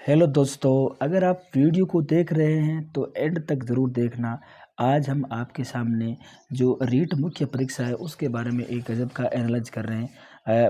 Hello दोस्तों, अगर आप वीडियो को देख रहे हैं तो एंड तक ज़रूर देखना। आज हम आपके सामने जो रीट मुख्य परीक्षा है उसके बारे में एक गज़ब का एनालाइज कर रहे हैं।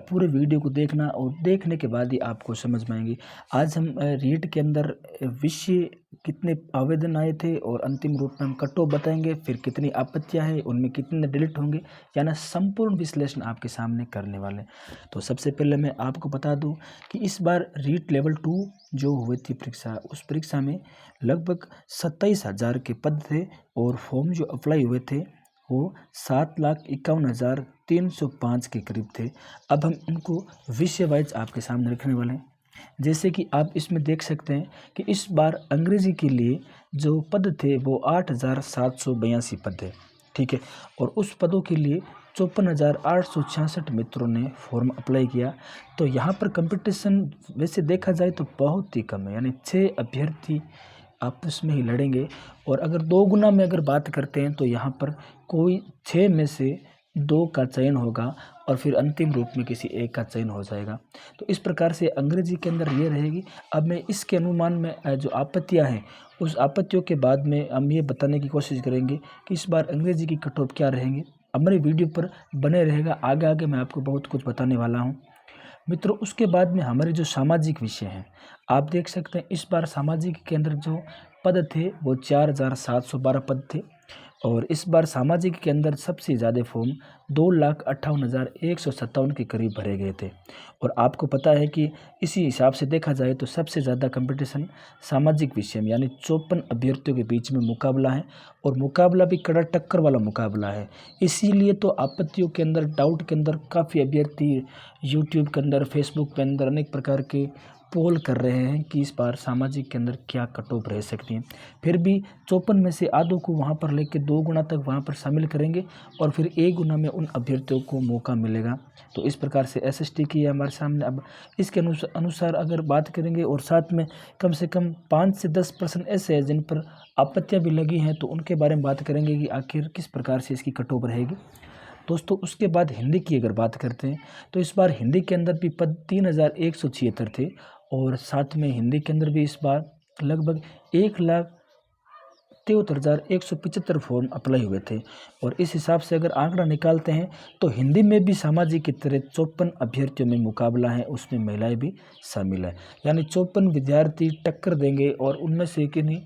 पूरे वीडियो को देखना और देखने के बाद ही आपको समझ में आएंगी। आज हम रीट के अंदर विषय कितने आवेदन आए थे और अंतिम रूप में हम कट ऑफ बताएंगे, फिर कितनी आपत्तियां हैं, उनमें कितने डिलीट होंगे, यानी संपूर्ण विश्लेषण आपके सामने करने वाले हैं। तो सबसे पहले मैं आपको बता दूं कि इस बार रीट लेवल 2 जो हुई थी परीक्षा, उस परीक्षा में लगभग 27,000 के पद थे और फॉर्म जो अप्लाई हुए थे वो 7,51,305 के करीब थे। अब हम उनको विषय वाइज आपके सामने रखने वाले हैं। जैसे कि आप इसमें देख सकते हैं कि इस बार अंग्रेजी के लिए जो पद थे वो 8,782 पद थे, ठीक है। और उस पदों के लिए 54,866 मित्रों ने फॉर्म अप्लाई किया। तो यहाँ पर कंपटीशन वैसे देखा जाए तो बहुत ही कम है, यानी 6 अभ्यर्थी आपस में ही लड़ेंगे। और अगर 2 गुना में अगर बात करते हैं तो यहाँ पर कोई 6 में से 2 का चयन होगा और फिर अंतिम रूप में किसी एक का चयन हो जाएगा। तो इस प्रकार से अंग्रेजी के अंदर ये रहेगी। अब मैं इसके अनुमान में जो आपत्तियां हैं उस आपत्तियों के बाद में हम ये बताने की कोशिश करेंगे कि इस बार अंग्रेजी की कट ऑफ क्या रहेंगे। हमारे वीडियो पर बने रहेगा, आगे आगे मैं आपको बहुत कुछ बताने वाला हूँ मित्रों। उसके बाद में हमारे जो सामाजिक विषय हैं, आप देख सकते हैं इस बार सामाजिक के अंदर जो पद थे वो 4,712 पद थे। और इस बार सामाजिक के अंदर सबसे ज़्यादा फॉर्म 2,58,157 के करीब भरे गए थे। और आपको पता है कि इसी हिसाब से देखा जाए तो सबसे ज़्यादा कंपटीशन सामाजिक विषय में, यानी 54 अभ्यर्थियों के बीच में मुकाबला है। और मुकाबला भी कड़ा टक्कर वाला मुकाबला है। इसीलिए तो आपत्तियों के अंदर, डाउट के अंदर काफ़ी अभ्यर्थी यूट्यूब के अंदर, फेसबुक के अंदर अनेक प्रकार के पोल कर रहे हैं कि इस बार सामाजिक के अंदर क्या कट ऑफ रह सकती है। फिर भी 54 में से आधों को वहाँ पर लेके 2 गुना तक वहाँ पर शामिल करेंगे और फिर 1 गुना में उन अभ्यर्थियों को मौका मिलेगा। तो इस प्रकार से एसएसटी की है हमारे सामने। अब इसके अनुसार अगर बात करेंगे और साथ में कम से कम 5 से 10% ऐसे हैं जिन पर आपत्तियाँ भी लगी हैं, तो उनके बारे में बात करेंगे कि आखिर किस प्रकार से इसकी कट ऑफ रहेगी दोस्तों। उसके बाद हिंदी की अगर बात करते हैं तो इस बार हिंदी के अंदर भी पद 3,176 थे और साथ में हिंदी के अंदर भी इस बार लगभग 1,73,175 फॉर्म अप्लाई हुए थे। और इस हिसाब से अगर आंकड़ा निकालते हैं तो हिंदी में भी सामाजिक की तरह 54 अभ्यर्थियों में मुकाबला है, उसमें महिलाएं भी शामिल है। यानी 54 विद्यार्थी टक्कर देंगे और उनमें से किन्हीं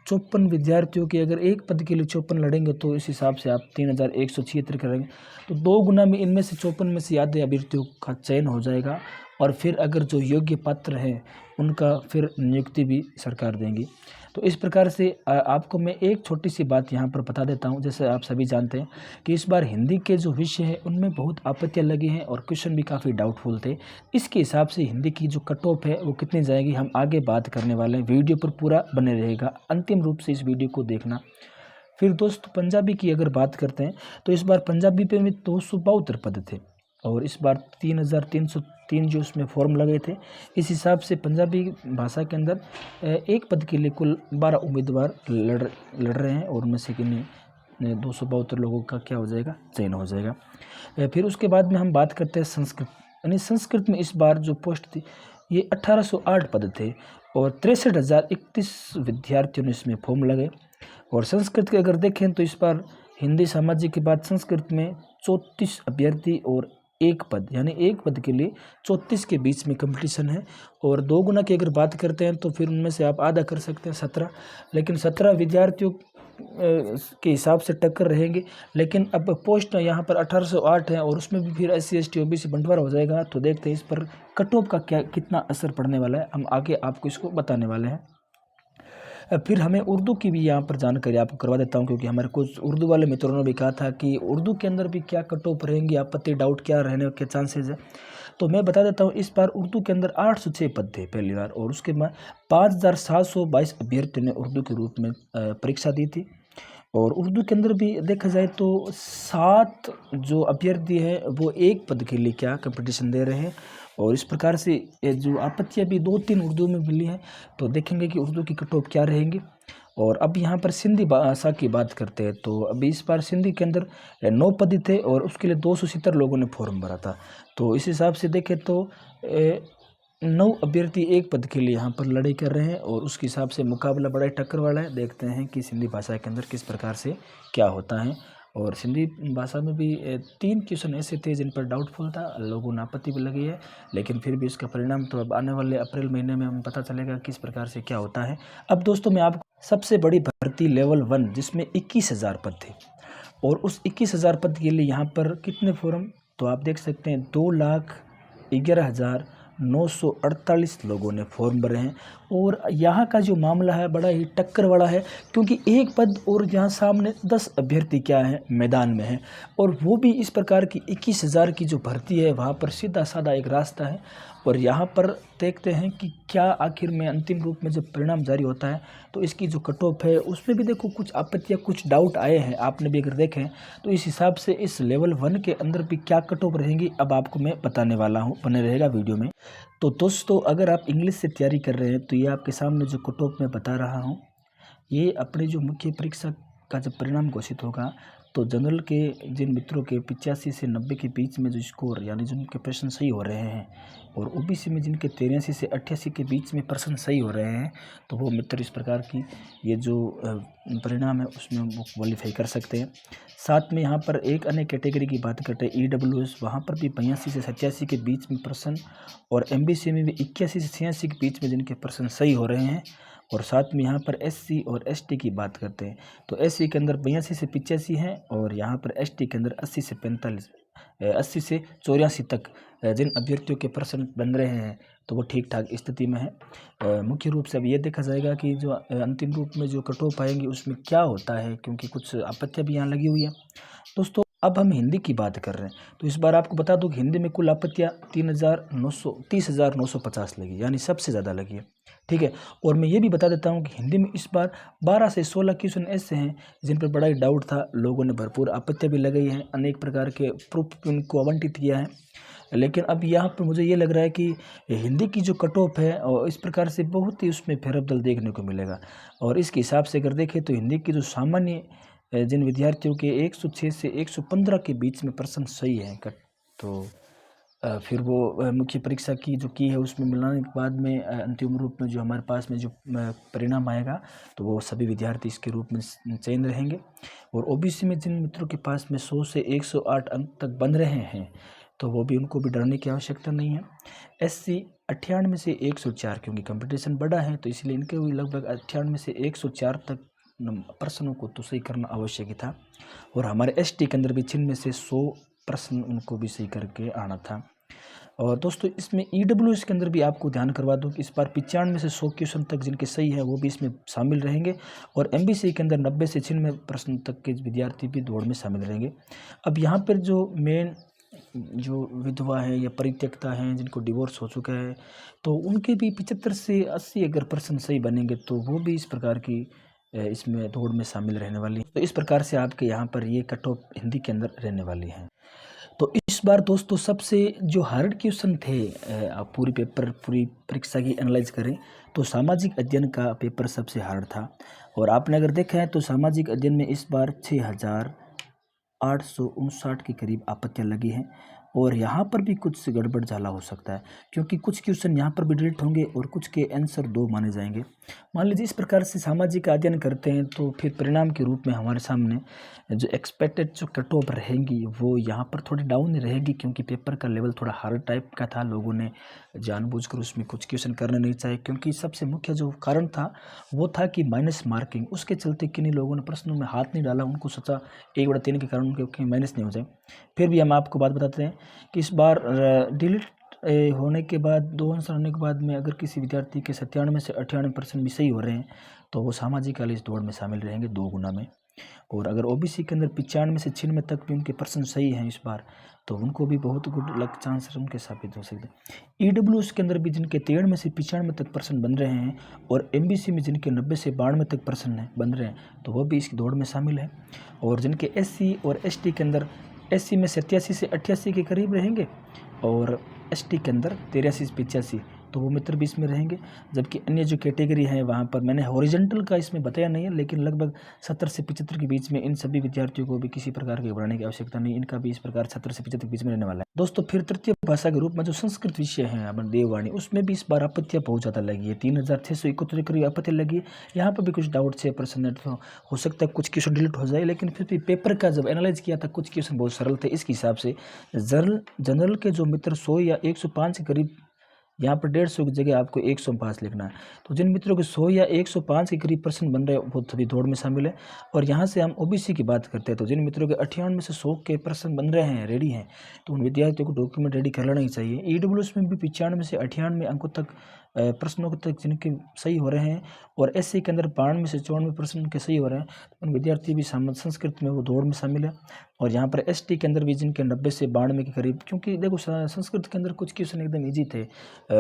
54 विद्यार्थियों के अगर एक पद के लिए 54 लड़ेंगे तो इस हिसाब से आप 3,176 करेंगे तो 2 गुना में इनमें से 54 में से आधे अभ्यर्थियों का चयन हो जाएगा। और फिर अगर जो योग्य पात्र हैं उनका फिर नियुक्ति भी सरकार देंगी। तो इस प्रकार से आपको मैं एक छोटी सी बात यहाँ पर बता देता हूँ। जैसे आप सभी जानते हैं कि इस बार हिंदी के जो विषय है उनमें बहुत आपत्तियाँ लगी हैं और क्वेश्चन भी काफ़ी डाउटफुल थे। इसके हिसाब से हिंदी की जो कट ऑफ है वो कितनी जाएगी हम आगे बात करने वाले हैं। वीडियो पर पूरा बने रहेगा, अंतिम रूप से इस वीडियो को देखना। फिर दोस्तों पंजाबी की अगर बात करते हैं तो इस बार पंजाबी पे में 272 पद थे और इस बार 3,303 जो उसमें फॉर्म लगे थे। इस हिसाब से पंजाबी भाषा के अंदर एक पद के लिए कुल 12 उम्मीदवार लड़ रहे हैं और उनमें से किन्हीं 272 लोगों का क्या हो जाएगा, चयन हो जाएगा। फिर उसके बाद में हम बात करते हैं संस्कृत, यानी संस्कृत में इस बार जो पोस्ट थी ये 1,808 पद थे और 63,031 विद्यार्थियों ने इसमें फॉर्म लगे। और संस्कृत के अगर देखें तो इस बार हिंदी सामाजिक के बाद संस्कृत में 34 अभ्यर्थी और एक पद, यानी एक पद के लिए 34 के बीच में कंपटीशन है। और 2 गुना की अगर बात करते हैं तो फिर उनमें से आप आधा कर सकते हैं 17, लेकिन 17 विद्यार्थियों के हिसाब से टक्कर रहेंगे। लेकिन अब पोस्ट यहाँ पर 1,808 है और उसमें भी फिर SC ST OBC बंटवारा हो जाएगा। तो देखते हैं इस पर कट ऑफ का कितना असर पड़ने वाला है, हम आगे आपको इसको बताने वाले हैं। फिर हमें उर्दू की भी यहाँ पर जानकारी आपको करवा देता हूँ, क्योंकि हमारे कुछ उर्दू वाले मित्रों ने भी कहा था कि उर्दू के अंदर भी क्या कट ऑफ रहेंगी, आपत्ति डाउट क्या रहने के चांसेस है। तो मैं बता देता हूँ इस बार उर्दू के अंदर 806 पद थे पहली बार और उसके बाद 5,722 अभ्यर्थियों ने उर्दू के रूप में परीक्षा दी थी। और उर्दू के अंदर भी देखा जाए तो 7 जो अभ्यर्थी हैं वो एक पद के लिए क्या कंपटीशन दे रहे हैं। और इस प्रकार से ये जो आपत्तियाँ भी 2-3 उर्दू में मिली हैं, तो देखेंगे कि उर्दू की कट ऑफ क्या रहेंगी। और अब यहाँ पर सिंधी भाषा की बात करते हैं तो अभी इस बार सिंधी के अंदर 9 पद थे और उसके लिए 270 लोगों ने फॉर्म भरा था। तो इस हिसाब से देखें तो 9 अभ्यर्थी एक पद के लिए यहाँ पर लड़ाई कर रहे हैं और उसके हिसाब से मुकाबला बड़ा ही टक्कर वाला है। देखते हैं कि सिंधी भाषा के अंदर किस प्रकार से क्या होता है। और सिंधी भाषा में भी 3 क्वेश्चन ऐसे थे जिन पर डाउटफुल था, लोगों ने आपत्ति भी लगी है, लेकिन फिर भी इसका परिणाम तो अब आने वाले अप्रैल महीने में हमें पता चलेगा किस प्रकार से क्या होता है। अब दोस्तों मैं आपको सबसे बड़ी भर्ती लेवल 1 जिसमें 21,000 पद थे और उस 21,000 पद के लिए यहाँ पर कितने फॉर्म, तो आप देख सकते हैं 2,11,948 लोगों ने फॉर्म भरे हैं। और यहाँ का जो मामला है बड़ा ही टक्कर वाला है, क्योंकि एक पद और यहाँ सामने 10 अभ्यर्थी क्या है मैदान में हैं, और वो भी इस प्रकार की 21,000 की जो भर्ती है वहाँ पर सीधा साधा एक रास्ता है। और यहाँ पर देखते हैं कि क्या आखिर में अंतिम रूप में जब परिणाम जारी होता है तो इसकी जो कट ऑफ है उसमें भी देखो कुछ आपत्तियाँ कुछ डाउट आए हैं। आपने भी अगर देखें तो इस हिसाब से इस लेवल 1 के अंदर भी क्या कट ऑफ रहेंगी अब आपको मैं बताने वाला हूँ, बने रहेगा वीडियो में। तो दोस्तों अगर आप इंग्लिश से तैयारी कर रहे हैं तो ये आपके सामने जो कट ऑफ मैं बता रहा हूँ, ये अपने जो मुख्य परीक्षा का जब परिणाम घोषित होगा तो जनरल के जिन मित्रों के 85 से 90 के बीच में जो स्कोर यानी जिनके प्रश्न सही हो रहे हैं, और ओबीसी में जिनके 83 से 88 के बीच में प्रश्न सही हो रहे हैं, तो वो मित्र इस प्रकार की ये जो परिणाम है उसमें वो क्वालिफाई कर सकते हैं। साथ में यहाँ पर एक अन्य कैटेगरी की बात करते हैं EWS, वहाँ पर भी 82 से 87 के बीच में प्रश्न, और MBC में भी 81 से 86 के बीच में जिनके प्रश्न सही हो रहे हैं। और साथ में यहाँ पर SC और ST की बात करते हैं तो SC के अंदर 82 से 85 हैं और यहाँ पर ST के अंदर 80 से 84 तक जिन अभ्यर्थियों के प्रश्न बन रहे हैं तो वो ठीक ठाक स्थिति में है। मुख्य रूप से अब ये देखा जाएगा कि जो अंतिम रूप में जो कट ऑफ आएंगी उसमें क्या होता है, क्योंकि कुछ आपत्तियाँ भी यहाँ लगी हुई है। दोस्तों अब हम हिंदी की बात कर रहे हैं तो इस बार आपको बता दूं कि हिंदी में कुल आपत्तियाँ 30,950 लगी, यानी सबसे ज़्यादा लगी है। ठीक है, और मैं ये भी बता देता हूँ कि हिंदी में इस बार 12 से 16 क्वेश्चन ऐसे हैं जिन पर बड़ा ही डाउट था, लोगों ने भरपूर आपत्तियाँ भी लगाई हैं, अनेक प्रकार के प्रूफ उनको आवंटित किया है। लेकिन अब यहाँ पर मुझे ये लग रहा है कि हिंदी की जो कट ऑफ है और इस प्रकार से बहुत ही उसमें फेरबदल देखने को मिलेगा। और इसके हिसाब से अगर देखें तो हिंदी की जो सामान्य जिन विद्यार्थियों के 106 से 115 के बीच में प्रश्न सही है तो फिर वो मुख्य परीक्षा की जो की है उसमें मिलाने के बाद में अंतिम रूप में जो हमारे पास में जो परिणाम आएगा तो वो सभी विद्यार्थी इसके रूप में चयन रहेंगे। और ओबीसी में जिन मित्रों के पास में 100 से 108 अंक तक बन रहे हैं तो वो भी उनको भी डरने की आवश्यकता नहीं है। SC 98 से 104, क्योंकि कंपटीशन बड़ा है तो इसलिए इनके भी लगभग 98 से 104 तक प्रश्नों को तो सही करना आवश्यक ही था। और हमारे ST के अंदर भी 96 में से 100 प्रश्न उनको भी सही करके आना था। और दोस्तों इसमें EWS के अंदर भी आपको ध्यान करवा दूं कि इस बार 95 में से 100 क्वेश्चन तक जिनके सही है वो भी इसमें शामिल रहेंगे, और MBC के अंदर 90 से 96 प्रश्न तक के विद्यार्थी भी दौड़ में शामिल रहेंगे। अब यहाँ पर जो मेन जो विधवा है या परित्यक्ता हैं जिनको डिवोर्स हो चुका है तो उनके भी 75 से 80 अगर प्रश्न सही बनेंगे तो वो भी इस प्रकार की इसमें दौड़ में शामिल रहने वाली। तो इस प्रकार से आपके यहाँ पर ये कट ऑफ हिंदी के अंदर रहने वाली है। तो इस बार दोस्तों सबसे जो हार्ड क्वेश्चन थे, आप पूरी परीक्षा की एनालाइज करें तो सामाजिक अध्ययन का पेपर सबसे हार्ड था। और आपने अगर देखा है तो सामाजिक अध्ययन में इस बार 6,859 के करीब आपत्तियाँ लगी हैं, और यहाँ पर भी कुछ गड़बड़ झाला हो सकता है क्योंकि कुछ क्वेश्चन यहाँ पर भी डिलीट होंगे और कुछ के आंसर 2 माने जाएंगे। मान लीजिए इस प्रकार से सामाजिक अध्ययन करते हैं तो फिर परिणाम के रूप में हमारे सामने जो एक्सपेक्टेड जो कट ऑफ रहेंगी वो यहाँ पर थोड़ी डाउन रहेगी, क्योंकि पेपर का लेवल थोड़ा हार्ड टाइप का था। लोगों ने जानबूझकर उसमें कुछ क्वेश्चन करने नहीं चाहे, क्योंकि सबसे मुख्य जो कारण था वो था कि माइनस मार्किंग, उसके चलते किन्हीं लोगों ने प्रश्नों में हाथ नहीं डाला, उनको सोचा 1/3 के कारण उनके माइनस नहीं हो जाए। फिर भी हम आपको बात बताते हैं कि इस बार डिलीट होने के बाद 2 आंसर होने के बाद में अगर किसी विद्यार्थी के 97 से 98% भी सही हो रहे हैं तो वो सामाजिक वाले इस दौड़ में शामिल रहेंगे 2 गुना में। और अगर ओबीसी के अंदर 95 से 96 तक भी उनके प्रश्न सही हैं इस बार तो उनको भी बहुत गुड लक चांस उनके साबित हो सकते हैं। EWS के अंदर भी जिनके 93 से 95 तक प्रश्न बन रहे हैं और MBC में जिनके 90 से 92 तक प्रश्न बन रहे हैं तो वो भी इस दौड़ में शामिल है। और जिनके SC और ST के अंदर SC में 87 से 88 के करीब रहेंगे और ST के अंदर 83 से 85 तो वो मित्र भी इसमें रहेंगे। जबकि अन्य जो कैटेगरी है वहाँ पर मैंने हॉरिजेंटल का इसमें बताया नहीं है, लेकिन लगभग 70 से 75 के बीच में इन सभी विद्यार्थियों को भी किसी प्रकार के घबराने की आवश्यकता नहीं, इनका भी इस प्रकार 70 से 75 के बीच में रहने वाला है। दोस्तों फिर तृतीय भाषा के रूप में जो संस्कृत विषय है अपन देववाणी, उसमें भी इस बार आपत्तियाँ बहुत ज़्यादा लगी है। 3671 करीब आपत्ति लगी है। यहाँ पर भी कुछ डाउट 6% तो हो सकता है कुछ क्वेश्चन डिलीट हो जाए, लेकिन फिर भी पेपर का जब एनालाइज किया था कुछ क्वेश्चन बहुत सरल थे। इसके हिसाब से जनरल के जो मित्र 100 या 105 के करीब, यहाँ पर 150 की जगह आपको 105 लिखना है। तो जिन मित्रों के 100 या 105 के करीब प्रश्न बन रहे हैं वो सभी दौड़ में शामिल है। और यहाँ से हम ओबीसी की बात करते हैं, तो जिन मित्रों के 98 में से 100 के प्रश्न बन रहे हैं, रेडी हैं, तो उन विद्यार्थियों को डॉक्यूमेंट रेडी कर लेना ही चाहिए। ईडब्ल्यूएस में भी 95 से 98 अंकों तक प्रश्नों तक जिनके सही हो रहे हैं, और एससी के अंदर 92 से 94 प्रश्न के सही हो रहे हैं, उन विद्यार्थी भी संस्कृत में वो दौड़ में शामिल है। और यहाँ पर एसटी के अंदर भी जिनके 90 से 92 के करीब, क्योंकि देखो संस्कृत के अंदर कुछ क्वेश्चन एकदम ईजी थे।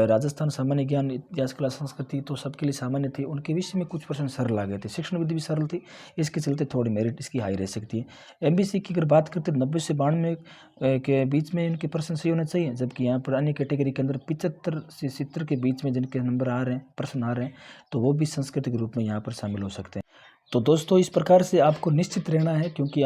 राजस्थान सामान्य ज्ञान, इतिहास, कला, संस्कृति तो सबके लिए सामान्य थी, उनके विषय में कुछ प्रश्न सरल आ गए थे। शिक्षण विधि भी सरल थी, इसके चलते थोड़ी मेरिट इसकी हाई रह सकती है। एमबीसी की अगर बात करते हैं 90 से 92 के बीच में इनके प्रश्न सही होने चाहिए, जबकि यहाँ पर अन्य कैटेगरी के अंदर 75 से 70 के बीच में जिनके नंबर आ रहे हैं, प्रश्न आ रहे हैं, तो वो भी संस्कृत के रूप में यहाँ पर शामिल हो सकते हैं। तो दोस्तों इस प्रकार से आपको निश्चित रहना है, क्योंकि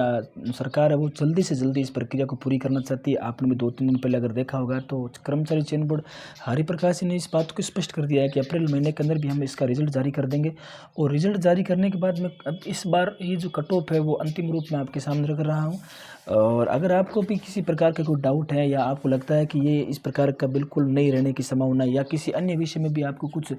सरकार है वो जल्दी से जल्दी इस प्रक्रिया को पूरी करना चाहती है। आपने भी 2-3 दिन पहले अगर देखा होगा तो कर्मचारी चयन बोर्ड हरिप्रकाश ने इस बात को स्पष्ट कर दिया है कि अप्रैल महीने के अंदर भी हम इसका रिजल्ट जारी कर देंगे। और रिजल्ट जारी करने के बाद में अब इस बार ये जो कट ऑफ है वो अंतिम रूप में आपके सामने रख रहा हूँ। और अगर आपको भी किसी प्रकार का कोई डाउट है, या आपको लगता है कि ये इस प्रकार का बिल्कुल नहीं रहने की संभावना, या किसी अन्य विषय में भी आपको कुछ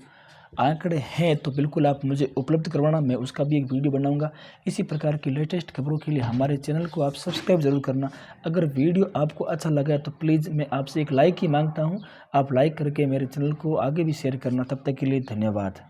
आंकड़े हैं, तो बिल्कुल आप मुझे उपलब्ध करवाना, मैं उसका भी एक वीडियो बनाऊंगा। इसी प्रकार की लेटेस्ट खबरों के लिए हमारे चैनल को आप सब्सक्राइब जरूर करना। अगर वीडियो आपको अच्छा लगा तो प्लीज़ मैं आपसे एक लाइक ही मांगता हूं, आप लाइक करके मेरे चैनल को आगे भी शेयर करना। तब तक के लिए धन्यवाद।